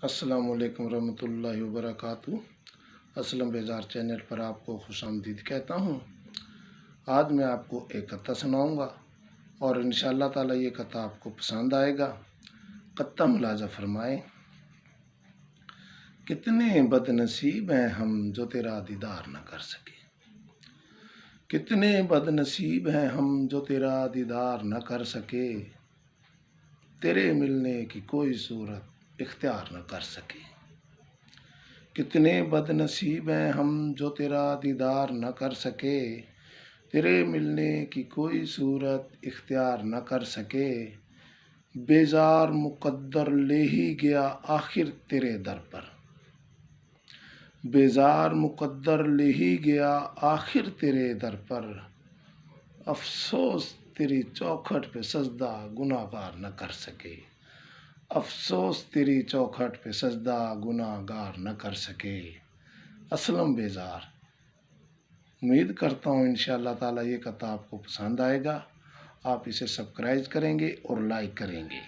अस्सलामु अलैकुम रहमतुल्लाहि व बरकातुहू। असलम बेजार चैनल पर आपको खुशामदीद कहता हूँ। आज मैं आपको एक कत्ता सुनाऊँगा और इंशाअल्लाह ताला ये कत्ता आपको पसंद आएगा। कत्ता मुलाजा फरमाएँ। कितने बदनसीब हैं हम जो तेरा दीदार न कर सके। कितने बदनसीब हैं हम जो तेरा दीदार न कर सके। तेरे मिलने की कोई सूरत इख्तियार न कर सके। कितने बदनसीब हैं हम जो तेरा दीदार न कर सके। तेरे मिलने की कोई सूरत इख्तियार न कर सके। बेजार मुकद्दर ले ही गया आखिर तेरे दर पर। बेजार मुकद्दर ले ही गया आखिर तेरे दर पर। अफसोस तेरी चौखट पे सजदा गुनाहगार न कर सके। अफसोस तेरी चौखट पे सजदा गुनाहगार न कर सके। असलम बेजार। उम्मीद करता हूँ इंशाअल्लाह ताला ये कत्ता आपको पसंद आएगा। आप इसे सब्सक्राइब करेंगे और लाइक करेंगे।